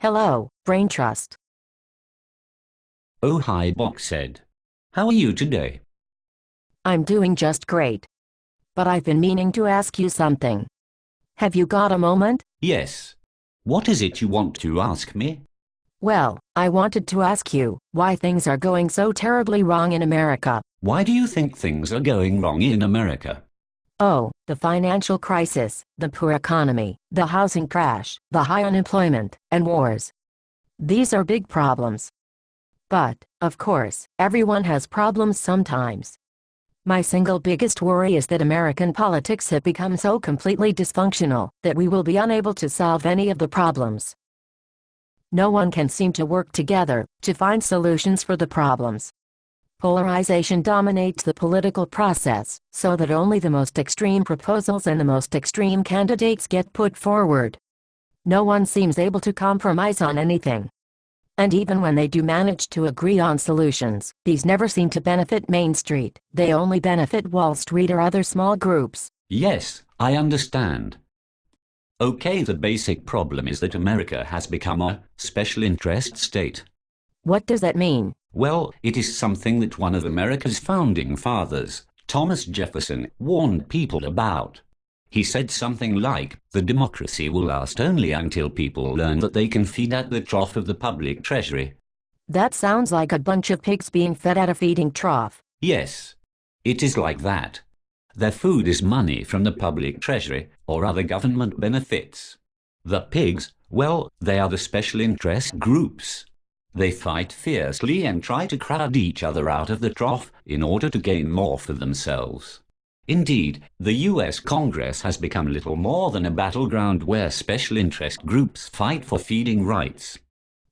Hello, Brain Trust. Oh hi, Box said. How are you today? I'm doing just great. But I've been meaning to ask you something. Have you got a moment? Yes. What is it you want to ask me? Well, I wanted to ask you why things are going so terribly wrong in America. Why do you think things are going wrong in America? Oh, the financial crisis, the poor economy, the housing crash, the high unemployment, and wars. These are big problems. But, of course, everyone has problems sometimes. My single biggest worry is that American politics have become so completely dysfunctional that we will be unable to solve any of the problems. No one can seem to work together to find solutions for the problems. Polarization dominates the political process, so that only the most extreme proposals and the most extreme candidates get put forward. No one seems able to compromise on anything. And even when they do manage to agree on solutions, these never seem to benefit Main Street. They only benefit Wall Street or other small groups. Yes, I understand. Okay, the basic problem is that America has become a special interest state. What does that mean? Well, it is something that one of America's founding fathers, Thomas Jefferson, warned people about. He said something like, the democracy will last only until people learn that they can feed at the trough of the public treasury. That sounds like a bunch of pigs being fed at a feeding trough. Yes, it is like that. Their food is money from the public treasury or other government benefits. The pigs, well, they are the special interest groups. They fight fiercely and try to crowd each other out of the trough in order to gain more for themselves. Indeed, the US Congress has become little more than a battleground where special interest groups fight for feeding rights.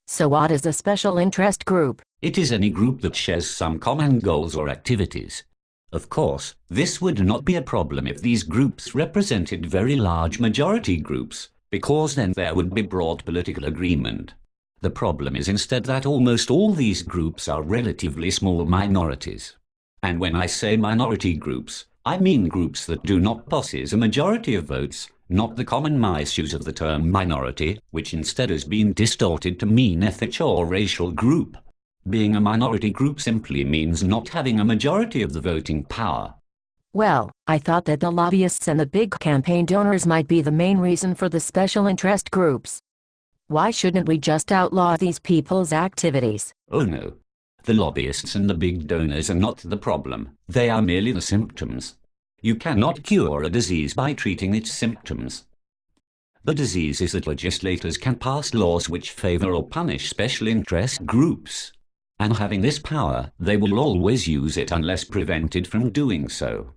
So what is a special interest group? It is any group that shares some common goals or activities. Of course, this would not be a problem if these groups represented very large majority groups, because then there would be broad political agreement. The problem is instead that almost all these groups are relatively small minorities. And when I say minority groups, I mean groups that do not possess a majority of votes, not the common misuse of the term minority, which instead has been distorted to mean ethnic or racial group. Being a minority group simply means not having a majority of the voting power. Well, I thought that the lobbyists and the big campaign donors might be the main reason for the special interest groups. Why shouldn't we just outlaw these people's activities? Oh no. The lobbyists and the big donors are not the problem. They are merely the symptoms. You cannot cure a disease by treating its symptoms. The disease is that legislators can pass laws which favor or punish special interest groups. And having this power, they will always use it unless prevented from doing so.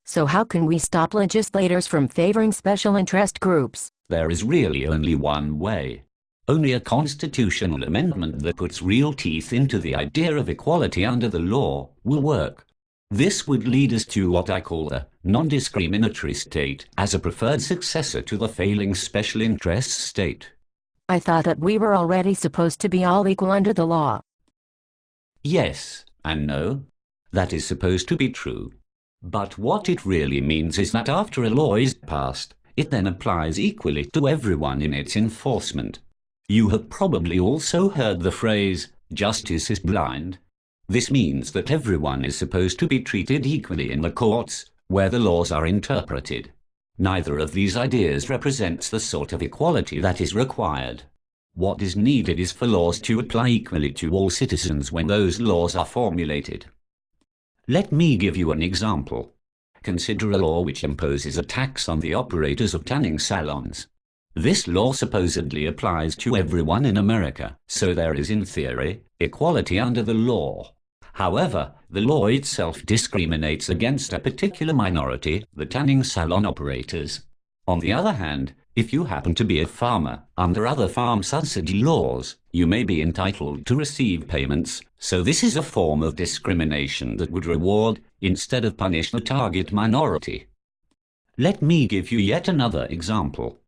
So how can we stop legislators from favoring special interest groups? There is really only one way. Only a constitutional amendment that puts real teeth into the idea of equality under the law will work. This would lead us to what I call a non-discriminatory state as a preferred successor to the failing special interest state. I thought that we were already supposed to be all equal under the law. Yes and no. That is supposed to be true. But what it really means is that after a law is passed, it then applies equally to everyone in its enforcement. You have probably also heard the phrase, justice is blind. This means that everyone is supposed to be treated equally in the courts, where the laws are interpreted. Neither of these ideas represents the sort of equality that is required. What is needed is for laws to apply equally to all citizens when those laws are formulated. Let me give you an example. Consider a law which imposes a tax on the operators of tanning salons. This law supposedly applies to everyone in America, so there is in theory equality under the law. However, the law itself discriminates against a particular minority, the tanning salon operators. On the other hand, if you happen to be a farmer, under other farm subsidy laws, you may be entitled to receive payments, so this is a form of discrimination that would reward, instead of punish, the target minority. Let me give you yet another example.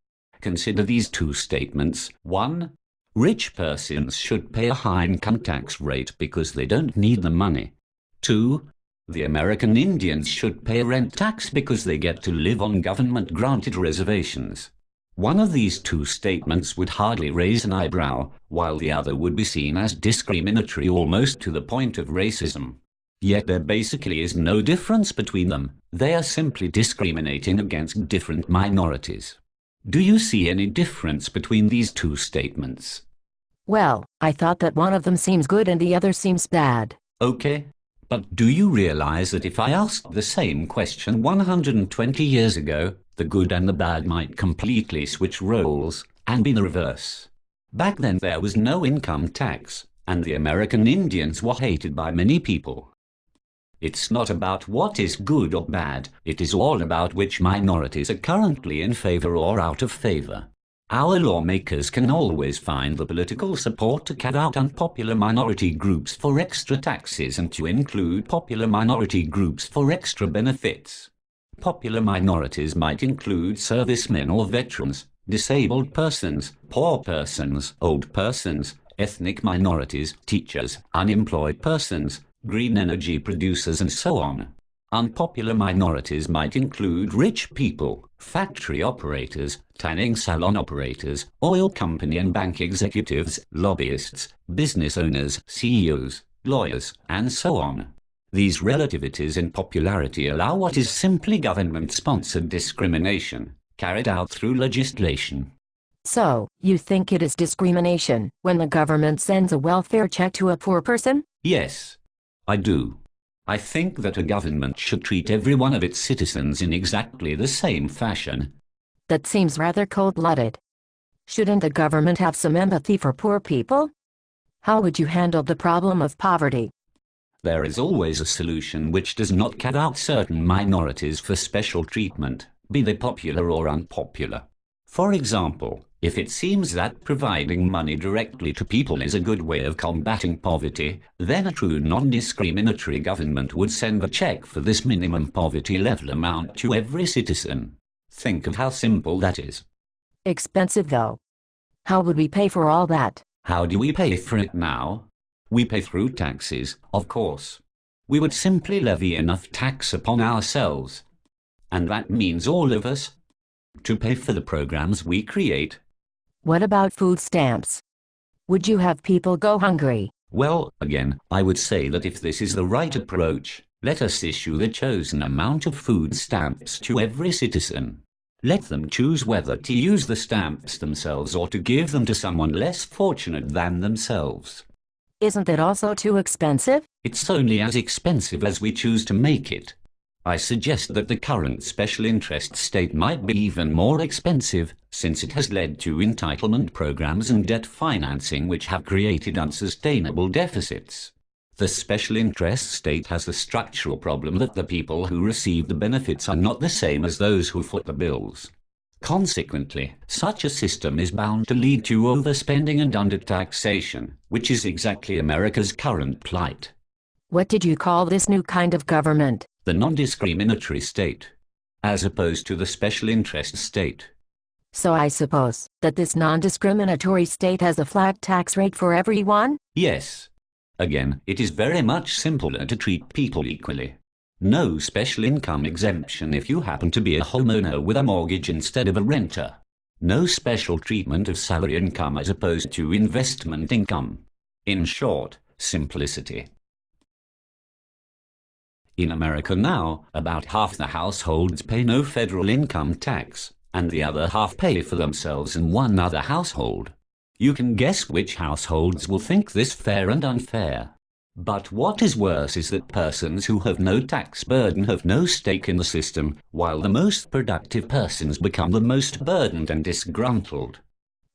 Consider these two statements. 1. Rich persons should pay a high income tax rate because they don't need the money. 2. The American Indians should pay a rent tax because they get to live on government-granted reservations. One of these two statements would hardly raise an eyebrow, while the other would be seen as discriminatory almost to the point of racism. Yet there basically is no difference between them. They are simply discriminating against different minorities. Do you see any difference between these two statements? Well, I thought that one of them seems good and the other seems bad. Okay. But do you realize that if I asked the same question 120 years ago, the good and the bad might completely switch roles and be the reverse? Back then there was no income tax, and the American Indians were hated by many people. It's not about what is good or bad, it is all about which minorities are currently in favor or out of favor. Our lawmakers can always find the political support to cut out unpopular minority groups for extra taxes and to include popular minority groups for extra benefits. Popular minorities might include servicemen or veterans, disabled persons, poor persons, old persons, ethnic minorities, teachers, unemployed persons, green energy producers, and so on. Unpopular minorities might include rich people, factory operators, tanning salon operators, oil company and bank executives, lobbyists, business owners, CEOs, lawyers, and so on. These relativities in popularity allow what is simply government-sponsored discrimination, carried out through legislation. So, you think it is discrimination when the government sends a welfare check to a poor person? Yes, I do. I think that a government should treat every one of its citizens in exactly the same fashion. That seems rather cold-blooded. Shouldn't the government have some empathy for poor people? How would you handle the problem of poverty? There is always a solution which does not cut out certain minorities for special treatment, be they popular or unpopular. For example, if it seems that providing money directly to people is a good way of combating poverty, then a true non-discriminatory government would send a check for this minimum poverty level amount to every citizen. Think of how simple that is. Expensive though. How would we pay for all that? How do we pay for it now? We pay through taxes, of course. We would simply levy enough tax upon ourselves. And that means all of us, to pay for the programs we create. What about food stamps? Would you have people go hungry? Well, again, I would say that if this is the right approach, let us issue the chosen amount of food stamps to every citizen. Let them choose whether to use the stamps themselves or to give them to someone less fortunate than themselves. Isn't it also too expensive? It's only as expensive as we choose to make it. I suggest that the current special interest state might be even more expensive, since it has led to entitlement programs and debt financing which have created unsustainable deficits. The special interest state has the structural problem that the people who receive the benefits are not the same as those who foot the bills. Consequently, such a system is bound to lead to overspending and undertaxation, which is exactly America's current plight. What did you call this new kind of government? The non-discriminatory state, as opposed to the special interest state. So I suppose that this non-discriminatory state has a flat tax rate for everyone? Yes. Again, it is very much simpler to treat people equally. No special income exemption if you happen to be a homeowner with a mortgage instead of a renter. No special treatment of salary income as opposed to investment income. In short, simplicity. In America now, about half the households pay no federal income tax, and the other half pay for themselves and one other household. You can guess which households will think this fair and unfair. But what is worse is that persons who have no tax burden have no stake in the system, while the most productive persons become the most burdened and disgruntled.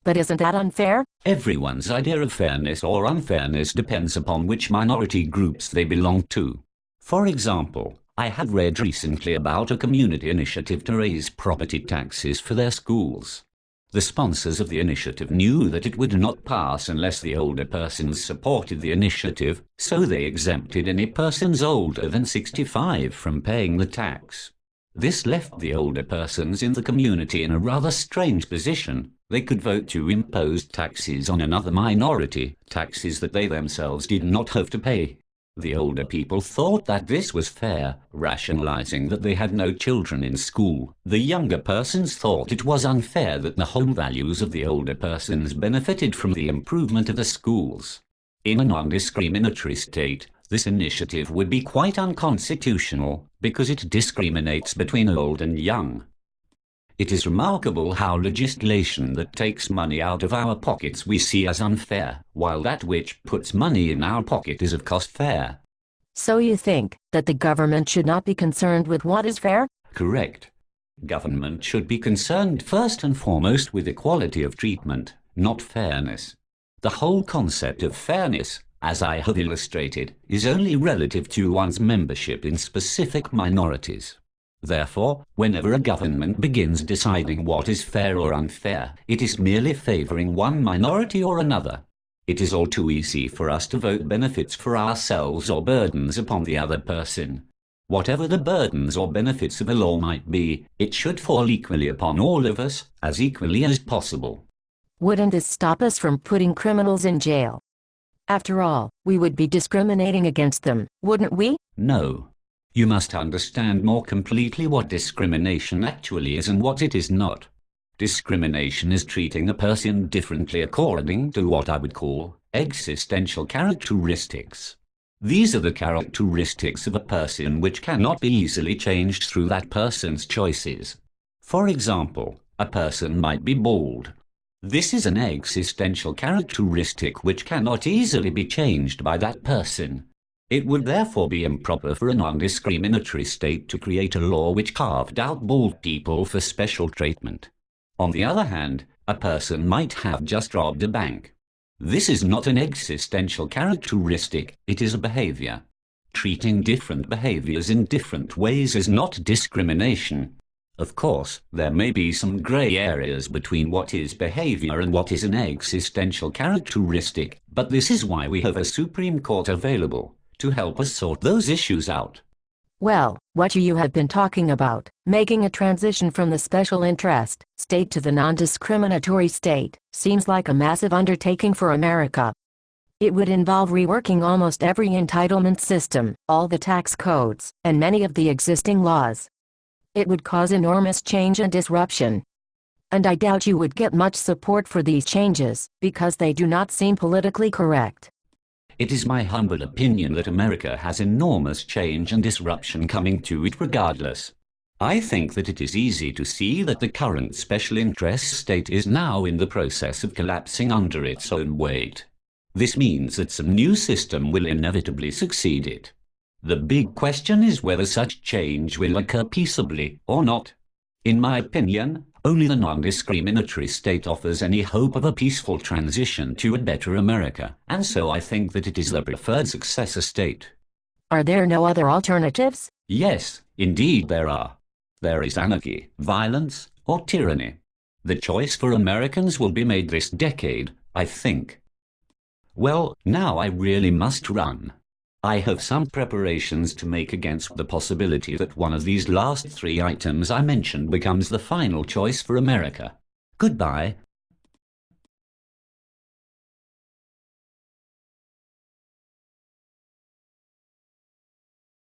But isn't that unfair? Everyone's idea of fairness or unfairness depends upon which minority groups they belong to. For example, I had read recently about a community initiative to raise property taxes for their schools. The sponsors of the initiative knew that it would not pass unless the older persons supported the initiative, so they exempted any persons older than 65 from paying the tax. This left the older persons in the community in a rather strange position. They could vote to impose taxes on another minority, taxes that they themselves did not have to pay. The older people thought that this was fair, rationalizing that they had no children in school. The younger persons thought it was unfair that the home values of the older persons benefited from the improvement of the schools. In a non-discriminatory state, this initiative would be quite unconstitutional because it discriminates between old and young. It is remarkable how legislation that takes money out of our pockets we see as unfair, while that which puts money in our pocket is of course fair. So you think that the government should not be concerned with what is fair? Correct. Government should be concerned first and foremost with equality of treatment, not fairness. The whole concept of fairness, as I have illustrated, is only relative to one's membership in specific minorities. Therefore, whenever a government begins deciding what is fair or unfair, it is merely favoring one minority or another. It is all too easy for us to vote benefits for ourselves or burdens upon the other person. Whatever the burdens or benefits of a law might be, it should fall equally upon all of us, as equally as possible. Wouldn't this stop us from putting criminals in jail? After all, we would be discriminating against them, wouldn't we? No. You must understand more completely what discrimination actually is and what it is not. Discrimination is treating a person differently according to what I would call existential characteristics. These are the characteristics of a person which cannot be easily changed through that person's choices. For example, a person might be bald. This is an existential characteristic which cannot easily be changed by that person. It would therefore be improper for a non-discriminatory state to create a law which carved out bald people for special treatment. On the other hand, a person might have just robbed a bank. This is not an existential characteristic, it is a behavior. Treating different behaviors in different ways is not discrimination. Of course, there may be some grey areas between what is behavior and what is an existential characteristic, but this is why we have a Supreme Court available to help us sort those issues out. Well, what you have been talking about, making a transition from the special interest state to the non-discriminatory state, seems like a massive undertaking for America. It would involve reworking almost every entitlement system, all the tax codes, and many of the existing laws. It would cause enormous change and disruption. And I doubt you would get much support for these changes, because they do not seem politically correct. It is my humble opinion that America has enormous change and disruption coming to it regardless. I think that it is easy to see that the current special interest state is now in the process of collapsing under its own weight. This means that some new system will inevitably succeed it. The big question is whether such change will occur peaceably or not. In my opinion, only the non-discriminatory state offers any hope of a peaceful transition to a better America, and so I think that it is the preferred successor state. Are there no other alternatives? Yes, indeed there are. There is anarchy, violence, or tyranny. The choice for Americans will be made this decade, I think. Well, now I really must run. I have some preparations to make against the possibility that one of these last three items I mentioned becomes the final choice for America. Goodbye.